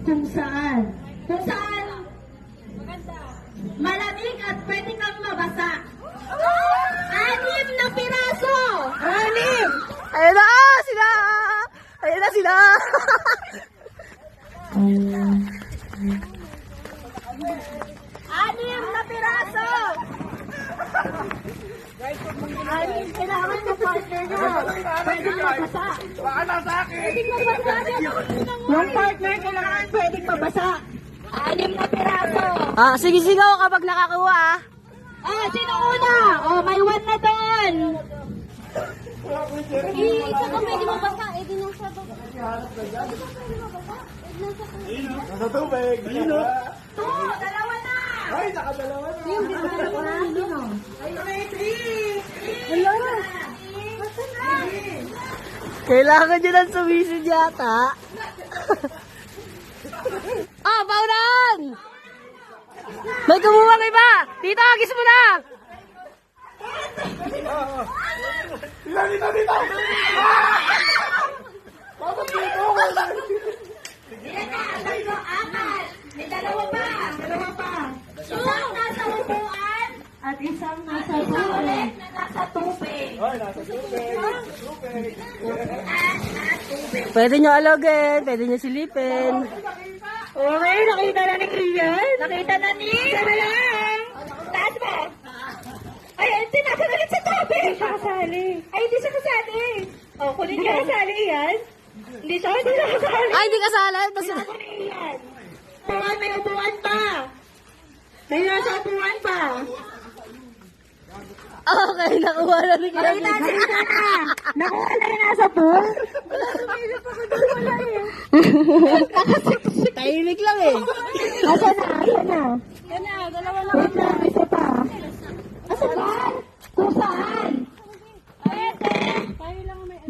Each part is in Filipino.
Kung saan? Kung saan? Malamig at pwede kang mabasa. 6 na piraso! 6! Ayun na sila! Ayun na sila! 6 na piraso! 6, kailangan ng partner nyo. Pwedeng mabasa. Pwedeng mabasa. Yung partner kailangan pwedeng mabasa. 6 na piraso. Sige sigaw kapag nakakuha Sino una? May 1 na doon. Isa ka pwede mabasa, eh di nasa baba. Nasa tubig. Dino. 2, dalawa na. Ay, nakadalawa na. Yung dalawa na. Ay, 3. Hello? Kailangan nyo ng sumisid yata. Paunan! May kumuha ng iba! Dito, agis mo na! Dito. Bakit dito? Ilan na? 3, 4. May dalawa pa. Isang nasa upuan at isang nasa tubig. Na nasa tubig. Ay, nasa tubig. Pwede nyo alogin, pwede nyo silipin. Okay, nakita na ni Ian. Nakita na ni. Sana lang. Taas mo. Ay, sinasa ulit sa tubig. Hindi siya kasali. Ay, hindi siya kasali. Kunin niya kasali, Ian. Hindi siya kasali. Ay, hindi kasali. Basta... Kunin Ian. Upuan, may upuan pa. May nasa upuan pa. Okay, nakuha na rin kaya. Nakita na. Nakuha na yung nasa pool. Wala, sumilip ako doon. Wala eh. Tahimik lang Asa na? Dalawa lang. Wait lang, isa pa. Asa ba? Kung saan?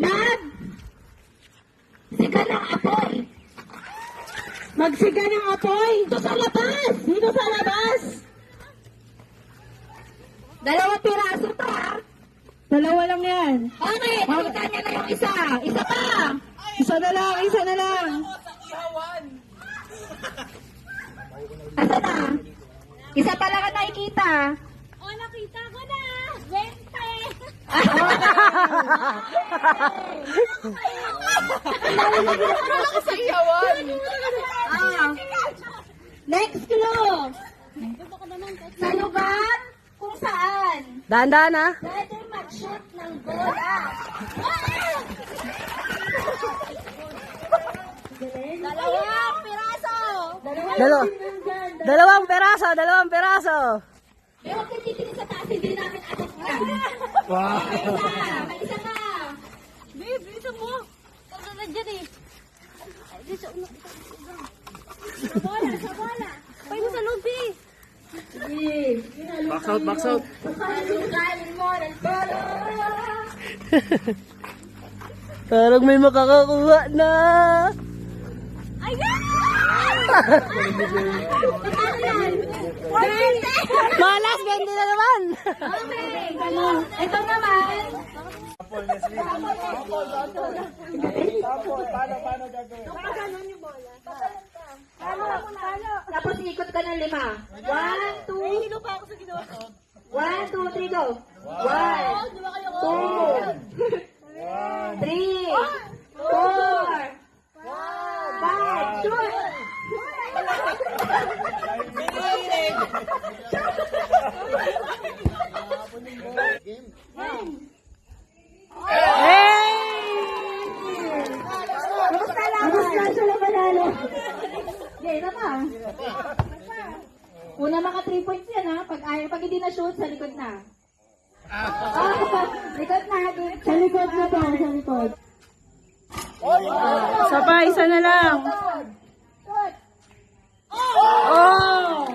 Nag! Siga ng apoy. Magsiga ng apoy. Dito sa labas. Dito sa labas. 2 piraso pa. 2 lang yan. Okay, nakita niya na yung isa. Isa pa. Isa na lang. Asa na? Isa pa lang ang nakikita. Nakita ko na! 20! Sa iyawan. Next clue. Sa lugar kung saan Dahan-dahan pwede mag-shoot ng bola. Dalawang piraso! Dalawang peraso. Eh, huwag kayo titingin sa taas, hindi namin anak na. Wow. May isa na. Babe, dito mo! Ano na dyan eh? Dito, sa bola! Pay mo sa loob eh! Box out. Kain mo ng bola. Parang may makakakuha na. Ayan! Malas, ganda na naman. Okay, ito naman. Paano gagawin? Tapos ikot ka ng 5. 1, 2. Hilo pa ako sa ginawa ko. 1, 2, 3, go. 1, 2, 3, 4, 5, shoot! Kamusta lang? Kamusta sila manalo? Ito pa. Una maka 3 points yan ha. Pag hindi na shoot, sa likod na. Likod na. Sa likod na to. Sa likod. Isa na lang. Oh!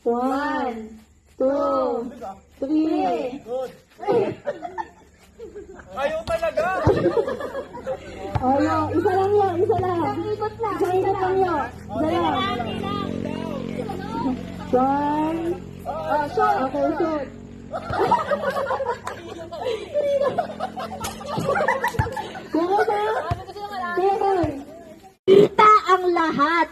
1, 2, 3. Ayaw talaga. Oh, no. Isa lang yun. Isa lang. Ikot lang. Isa lang yun. Isa lang. 1. Shoot. Okay, shoot. Kuha ba? Kuha. Kita ang lahat.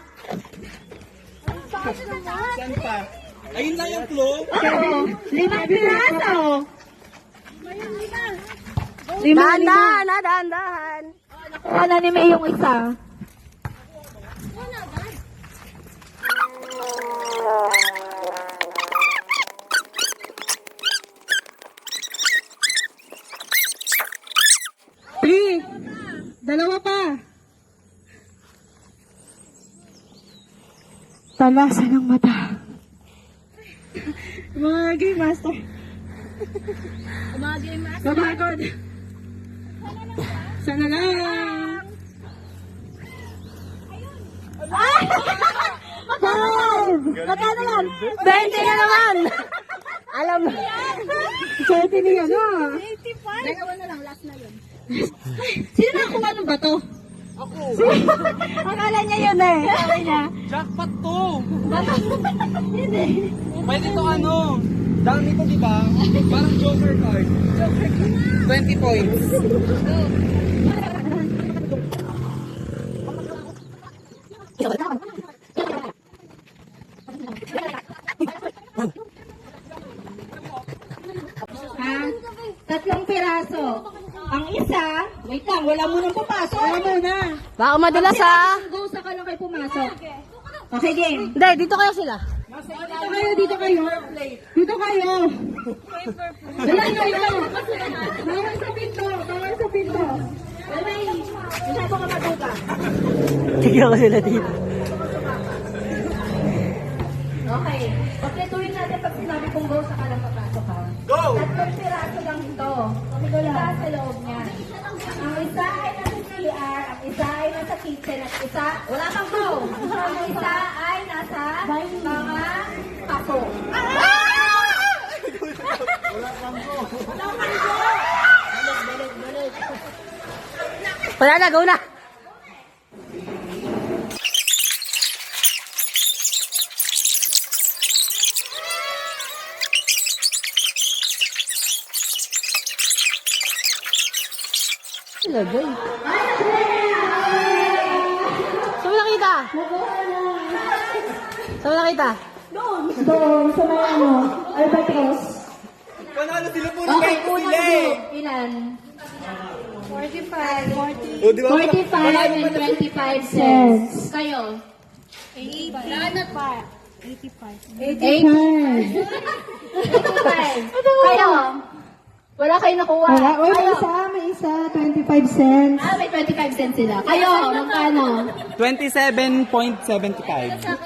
Dahan-dahan, ha? Dahan-dahan. Ano ni May yung isa? Three. Dalawa pa. Talasan ng mata. Mga game master. Mga game master. Kapagod. Sana lang. Magkano yan? 20 na naman. Alam mo. 20 niya, no? Dalawa na lang, last na yun. Sino nakuha ng bato? Ako. Akala niya yun eh. Sabi niya. Jackpot to. Pwede to ano. Dahil nito di ba? Parang Joker card. 20 points. Ha? Tatlong piraso. Ang isa, wait lang, wala munang papasok. Wala muna. Baka madulas, ha? Go sa ka lang kayo pumasok. Okay, game. Hindi, dito kayo sila. Dito kayo, dito kayo. Dito kayo. Wala kayo. Bawal sa pinto, bawal sa pinto. Wala yun. Masyado ka matuka. Tignan ko sila dito. Okay. Pagkituloy natin pag sinabi kong go sa ka lang papasok ha. Go! Tatlong piraso lang ito. Wala sa loob niya. Ang isa ay nasa CR, ang isa ay nasa kitchen, at isa, wala kang go. Ang isa ay nasa mga kaso. Wala na, go na. Lagay. Saan mo nakita? Saan mo nakita? Doon, sa mga ano, Albatros. Panalo sila po ng Okay, 20 unang sila eh. group, ilan? 45. O, di ba? 45 and 25 cents. Kayo? 85. Kayo? Wala kayo nakuha. Wala, oy, may Kayo? isa, may isa, 25 cents. Ah, may 25 cents sila. Kayo, magkano? 27.75.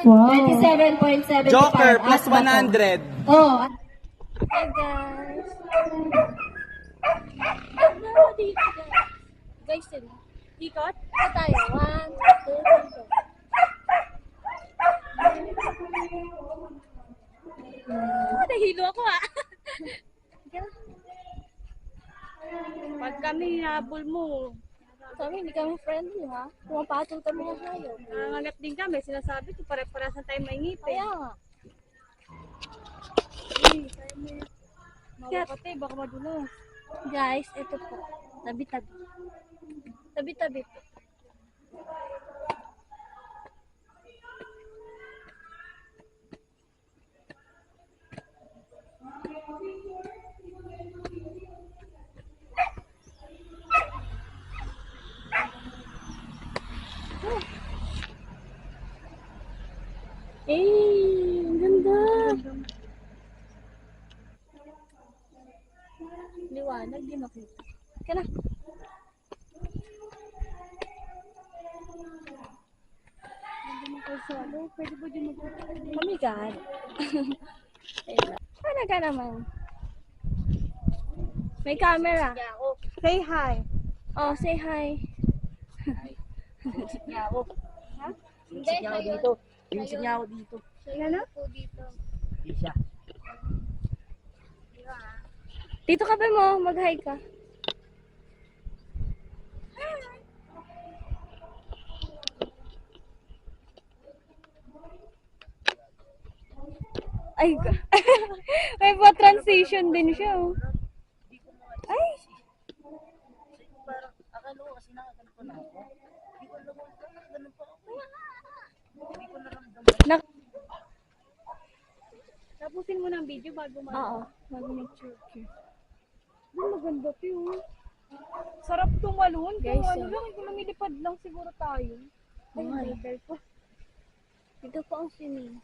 Wow. 27.75. Joker plus As ba to? 100. Oh. Hi guys. Dito guys. Guys, ikot. Ito tayo. 1, 2, 3. Nahilo ako ah. Pag kami habol mo, kami hindi kami friendly ha. Pumapatol kami ng hayo. Nangangat din kami. Sinasabi ko pare-parasan tayo maingipin. Kaya nga. Mawakate, baka madulas. Guys, ito po. Tabi-tabi. Tabi-tabi po. Ang ganda. Liwanag, di makita. Kaya na. Pwede ba di magkita? Oh my God. Ano ka naman? May camera. Say hi. Oh, say hi. Ha? Hindi, dito. Yung niya ako dito. Ano? Dito. Isa. Dito ka ba mo? Mag-hi ka. Ay, may pa transition din siya. Oh. Ay. Akala ko kasi nakagano pa na ako. Hindi ko alam kung nakagano pa ako. Hindi ko naramdaman. Tapusin mo ng video bago Oo. mag-make sure. Maganda to yun. Sarap tumalon. Guys, Kung ano lang, kung lumilipad lang siguro tayo. Ay, Ay. may bell po. Dito po ang swimming.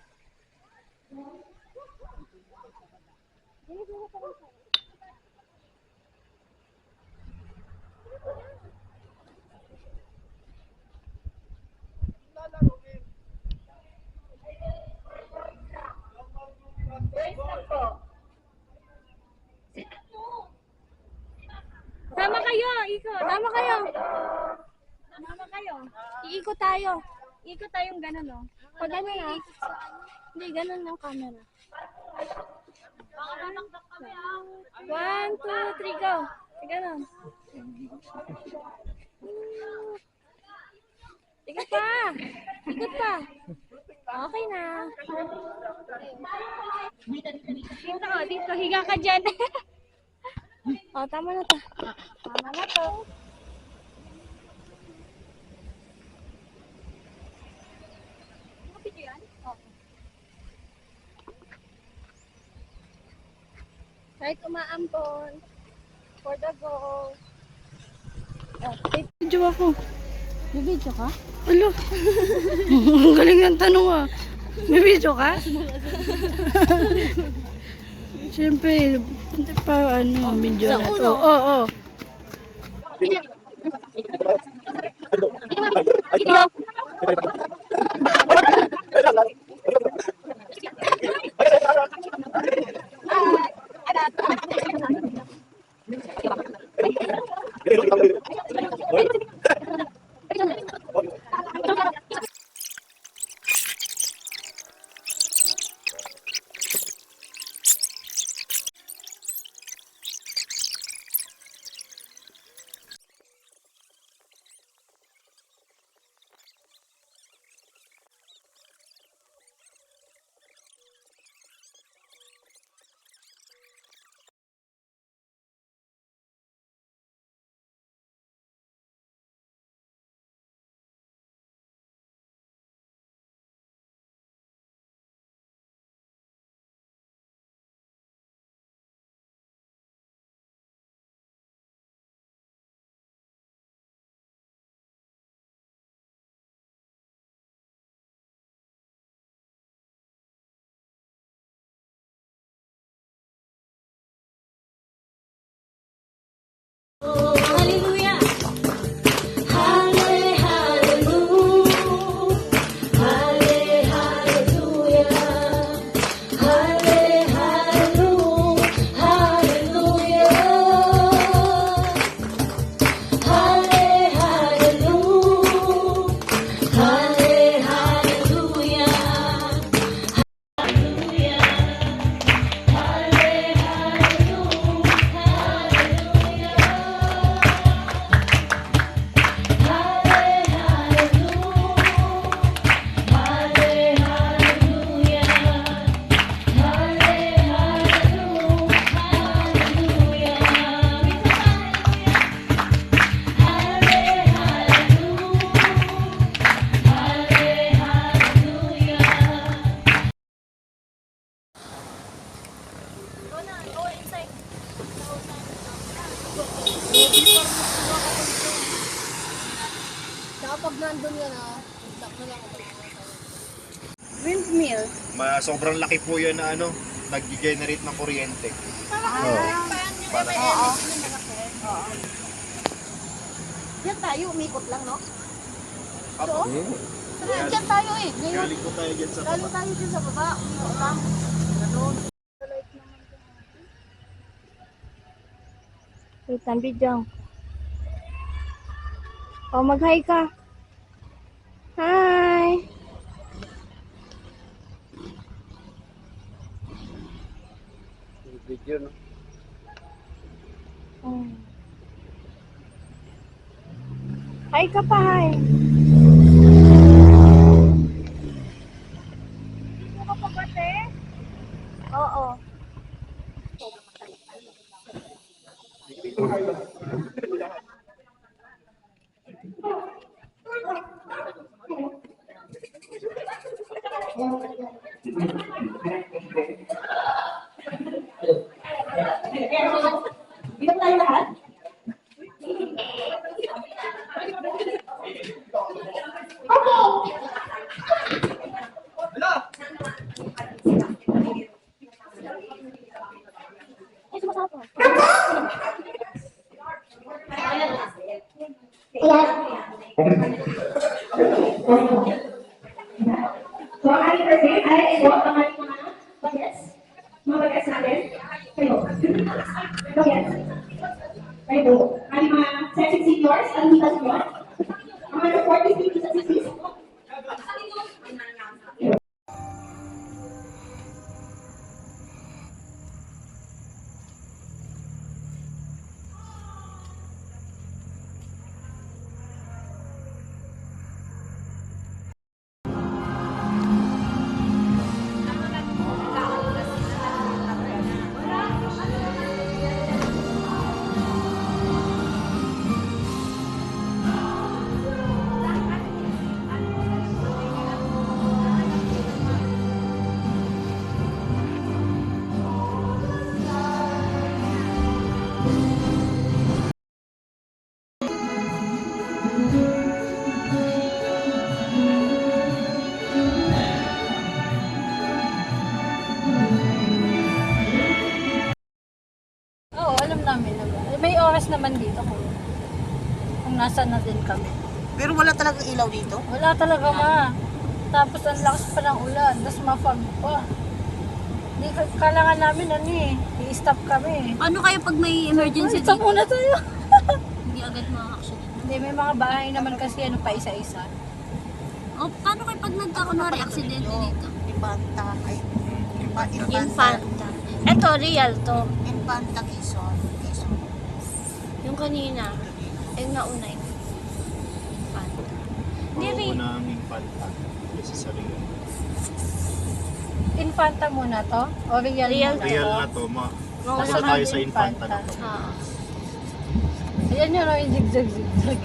Tama kayo, ikot. Tama kayo. Tama kayo. Iikot tayo. Ikot tayong gano'n, no? Pag ganun ah. Hindi, ganun yung camera. 1, 2, 3, go. Ganun. Ikot pa. Ikot pa. Okay na. Dito, dito. Higa ka dyan. Oh, tama na to. Tama na to. Kahit umaampon. For the go. Video ako. May video ka? Alo. Ang galing ng tanong ah. May video ka? Siyempre, hindi pa ano, video na to. Oo. Kapag nandun ka na, takbo lang ako. Windmill. Sobrang laki po yan na ano, nag-generate ng kuryente. Para Yan tayo, umikot lang, no? Apo. Diyan tayo eh. Ngayon, Galing po tayo dyan sa galing tayo dyan sa baba. Umikot lang. Ganun. Wait, ang video. Oh, mag-hi ka. Hi! Video, no? Oh. Hi ka pa, hi. Dito ka pa ba, te? Oo. Dito tayo lahat. So, ang ating first name ay ito, ang ating mga bagets. Mga bagets natin. Kayo. Bagets. Kayo. Ang mga sexy seniors, ang tita seniors. Ang mga 40s, 50s, and 60s. Oo, alam namin naman. May oras naman dito kung nasa na din kami. Pero wala talagang ilaw dito. Wala talaga ma. Tapos ang lakas pa ng ulan, tapos mafag pa. Hindi kailangan namin i-stop kami. Ano kayo pag may emergency Stop dito? muna tayo. Hindi agad ma-action. Hindi, may mga bahay naman kasi pa isa-isa. O, paano kayo pag nagkakunwari aksidente dito? Infanta. Ay, Infanta. Ito, real to. Infanta Quezon. Quezon. Yung kanina. Yung nauna yun. Infanta. Hindi, Oo, real. unang infanta. Kasi sa real. Infanta muna to? O real, Real muna Real to? na to, Mauna Basta ka tayo ng sa infanta na to. Oo. Ayan yun, yung zigzag-zigzag.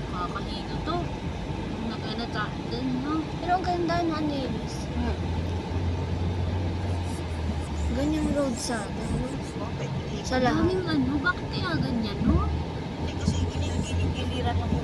Kakahina to. Nag-ano din, no? Pero ang ganda na nilis. Ganyang road sa atin. Sa lahat. Ano, bakit kaya ganyan, no? Hindi kasi giliran ako.